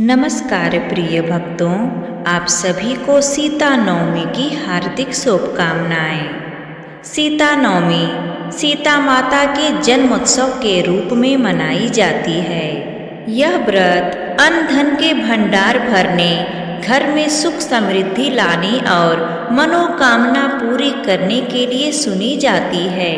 नमस्कार प्रिय भक्तों, आप सभी को सीता नवमी की हार्दिक शुभकामनाएं। सीता नवमी सीता माता के जन्मोत्सव के रूप में मनाई जाती है। यह व्रत अन्न धन के भंडार भरने, घर में सुख समृद्धि लाने और मनोकामना पूरी करने के लिए सुनी जाती है।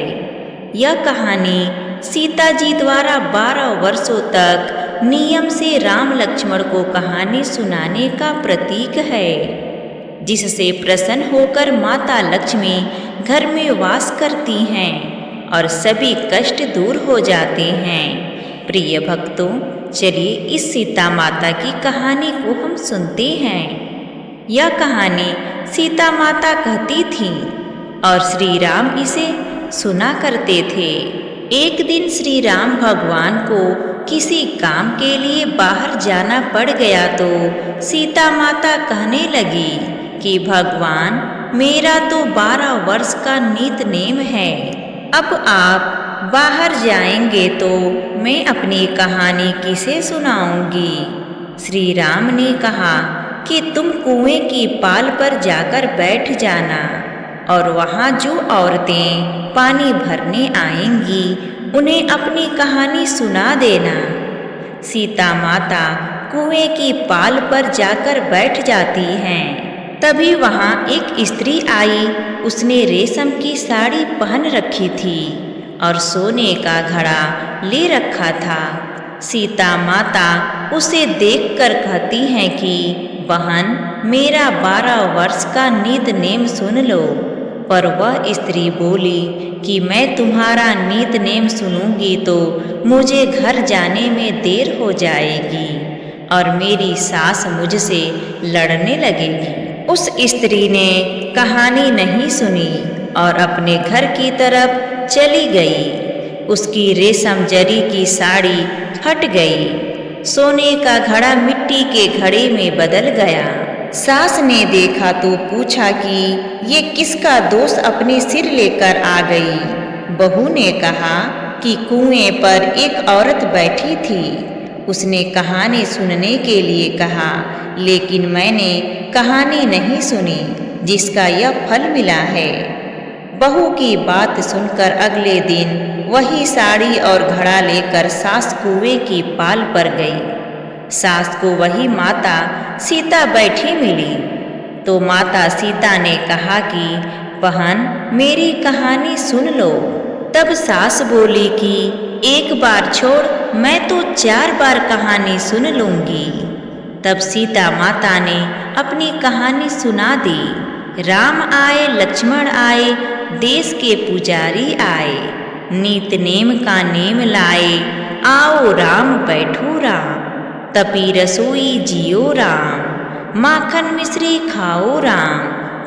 यह कहानी सीता जी द्वारा 12 वर्षों तक नियम से राम लक्ष्मण को कहानी सुनाने का प्रतीक है, जिससे प्रसन्न होकर माता लक्ष्मी घर में वास करती हैं और सभी कष्ट दूर हो जाते हैं। प्रिय भक्तों, चलिए इस सीता माता की कहानी को हम सुनते हैं। यह कहानी सीता माता कहती थी और श्री राम इसे सुना करते थे। एक दिन श्री राम भगवान को किसी काम के लिए बाहर जाना पड़ गया तो सीता माता कहने लगी कि भगवान, मेरा तो 12 वर्ष का नित नेम है, अब आप बाहर जाएंगे तो मैं अपनी कहानी किसे सुनाऊंगी। श्री राम ने कहा कि तुम कुएं की पाल पर जाकर बैठ जाना और वहाँ जो औरतें पानी भरने आएंगी उन्हें अपनी कहानी सुना देना। सीता माता कुएं की पाल पर जाकर बैठ जाती हैं। तभी वहाँ एक स्त्री आई। उसने रेशम की साड़ी पहन रखी थी और सोने का घड़ा ले रखा था। सीता माता उसे देखकर कहती हैं कि बहन, मेरा 12 वर्ष का नित नेम सुन लो। पर वह स्त्री बोली कि मैं तुम्हारा नित नेम सुनूंगी तो मुझे घर जाने में देर हो जाएगी और मेरी सास मुझसे लड़ने लगेगी। उस स्त्री ने कहानी नहीं सुनी और अपने घर की तरफ चली गई। उसकी रेशम जरी की साड़ी फट गई। सोने का घड़ा मिट्टी के घड़े में बदल गया। सास ने देखा तो पूछा कि ये किसका दोष अपने सिर लेकर आ गई। बहू ने कहा कि कुएं पर एक औरत बैठी थी। उसने कहानी सुनने के लिए कहा, लेकिन मैंने कहानी नहीं सुनी जिसका यह फल मिला है। बहू की बात सुनकर अगले दिन वही साड़ी और घड़ा लेकर सास कुएं की पाल पर गई। सास को वही माता सीता बैठी मिली तो माता सीता ने कहा कि बहन, मेरी कहानी सुन लो। तब सास बोली कि एक बार छोड़, मैं तो 4 बार कहानी सुन लूंगी। तब सीता माता ने अपनी कहानी सुना दी। राम आए, लक्ष्मण आए, देश के पुजारी आए, नित नेम का नेम लाए, आओ राम बैठो राम, तपी रसोई जियो राम, माखन मिश्री खाओ राम,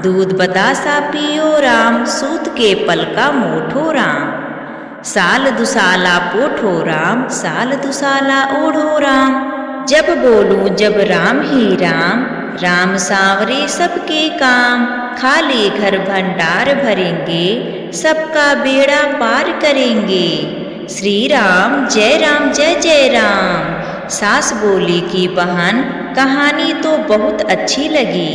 दूध बतासा पियो राम, सूत के पल का मोठो राम, साल दुसाला पोठो राम, साल दुसाला ओढ़ो राम, जब बोलूं जब राम ही राम, राम सांवरे सबके काम, खाली घर भंडार भरेंगे, सबका बेड़ा पार करेंगे, श्री राम जय जय राम। सास बोली कि बहन, कहानी तो बहुत अच्छी लगी।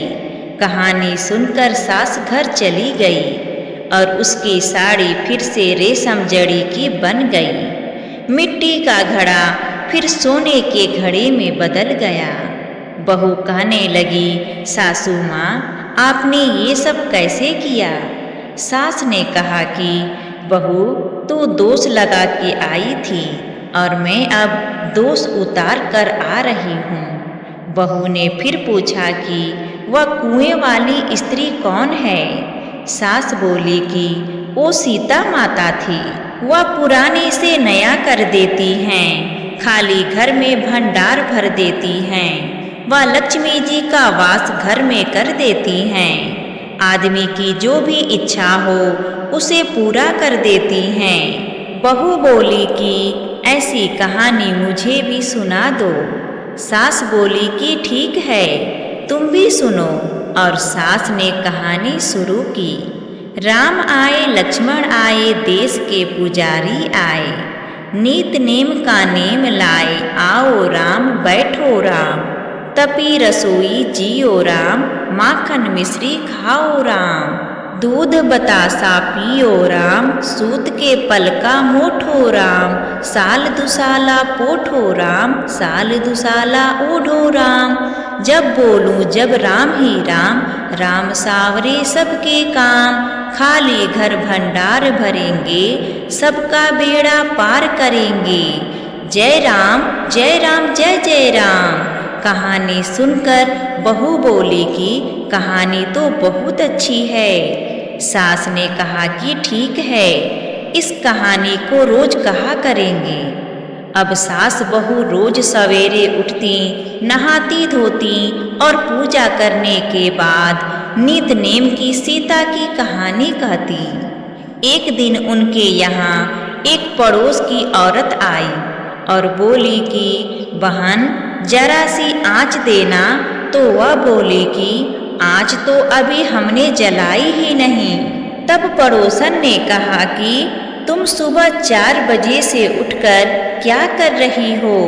कहानी सुनकर सास घर चली गई और उसकी साड़ी फिर से रेशम जड़ी की बन गई। मिट्टी का घड़ा फिर सोने के घड़े में बदल गया। बहू कहने लगी, सासू माँ, आपने ये सब कैसे किया? सास ने कहा कि बहू, तू दोष लगा के आई थी और मैं अब दोष उतार कर आ रही हूँ। बहू ने फिर पूछा कि वह कुएं वाली स्त्री कौन है? सास बोली कि वो सीता माता थी। वह पुराने से नया कर देती हैं, खाली घर में भंडार भर देती हैं। वह लक्ष्मी जी का वास घर में कर देती हैं। आदमी की जो भी इच्छा हो उसे पूरा कर देती हैं। बहू बोली कि ऐसी कहानी मुझे भी सुना दो। सास बोली कि ठीक है, तुम भी सुनो। और सास ने कहानी शुरू की। राम आए, लक्ष्मण आए, देश के पुजारी आए, नित नेम का नेम लाए, आओ राम बैठो राम, तपी रसोई जियो राम, माखन मिश्री खाओ राम। दूध बतासा पियो राम, सूत के पलका मोठो राम। साल दुसाला पोठो राम, साल दुसाला ओढ़ो राम। जब बोलूं जब राम ही राम, राम सावरे सबके काम। खाली घर भंडार भरेंगे, सबका बेड़ा पार करेंगे। जय राम जय राम जय जय राम। कहानी सुनकर बहू बोली कि कहानी तो बहुत अच्छी है। सास ने कहा कि ठीक है, इस कहानी को रोज कहा करेंगे। अब सास बहू रोज सवेरे उठती, नहाती धोती और पूजा करने के बाद नित नेम की सीता की कहानी कहती। एक दिन उनके यहाँ एक पड़ोस की औरत आई और बोली कि बहन जरा सी आँच देना। तो वह बोली कि आँच तो अभी हमने जलाई ही नहीं। तब पड़ोसन ने कहा कि तुम सुबह 4 बजे से उठकर क्या कर रही हो?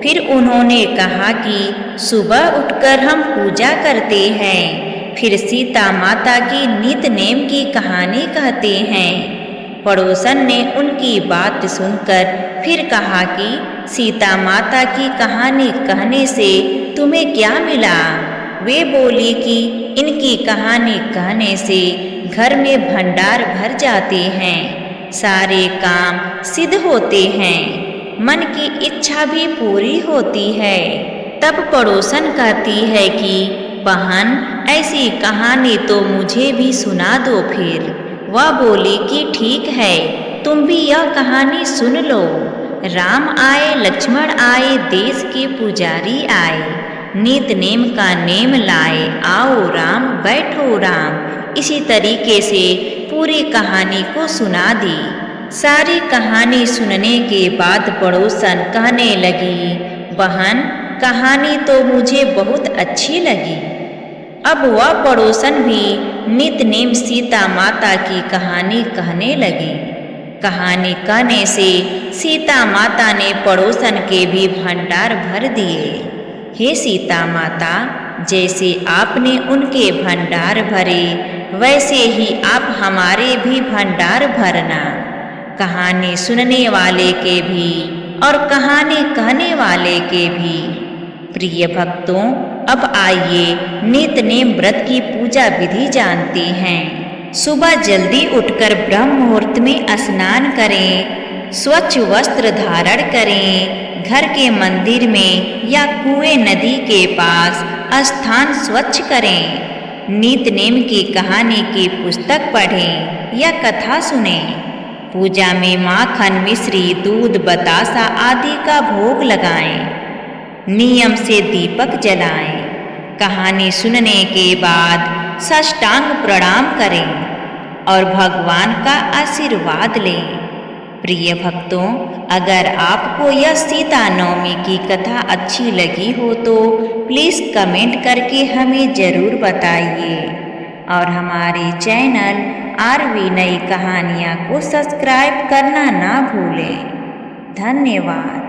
फिर उन्होंने कहा कि सुबह उठकर हम पूजा करते हैं, फिर सीता माता की नित नेम की कहानी कहते हैं। पड़ोसन ने उनकी बात सुनकर फिर कहा कि सीता माता की कहानी कहने से तुम्हें क्या मिला? वे बोली कि इनकी कहानी कहने से घर में भंडार भर जाते हैं, सारे काम सिद्ध होते हैं, मन की इच्छा भी पूरी होती है। तब पड़ोसन कहती है कि बहन ऐसी कहानी तो मुझे भी सुना दो फिर। वह बोली कि ठीक है, तुम भी यह कहानी सुन लो। राम आए लक्ष्मण आए, देश के पुजारी आए, नित नेम का नेम लाए, आओ राम बैठो राम। इसी तरीके से पूरी कहानी को सुना दी। सारी कहानी सुनने के बाद पड़ोसन कहने लगी, बहन कहानी तो मुझे बहुत अच्छी लगी। अब वह पड़ोसन भी नित नेम सीता माता की कहानी कहने लगी। कहानी कहने से सीता माता ने पड़ोसन के भी भंडार भर दिए। हे सीता माता, जैसे आपने उनके भंडार भरे, वैसे ही आप हमारे भी भंडार भरना। कहानी सुनने वाले के भी और कहानी कहने वाले के भी। प्रिय भक्तों, अब आइए नित नेम व्रत की पूजा विधि जानते हैं। सुबह जल्दी उठकर ब्रह्म मुहूर्त में स्नान करें, स्वच्छ वस्त्र धारण करें, घर के मंदिर में या कुएं नदी के पास स्थान स्वच्छ करें, नित नेम की कहानी की पुस्तक पढ़ें या कथा सुनें। पूजा में माखन मिश्री दूध बतासा आदि का भोग लगाएं, नियम से दीपक जलाएं। कहानी सुनने के बाद साष्टांग प्रणाम करें और भगवान का आशीर्वाद लें। प्रिय भक्तों, अगर आपको यह सीता नवमी की कथा अच्छी लगी हो तो प्लीज़ कमेंट करके हमें ज़रूर बताइए और हमारे चैनल आरवी नई कहानियाँ को सब्सक्राइब करना ना भूलें। धन्यवाद।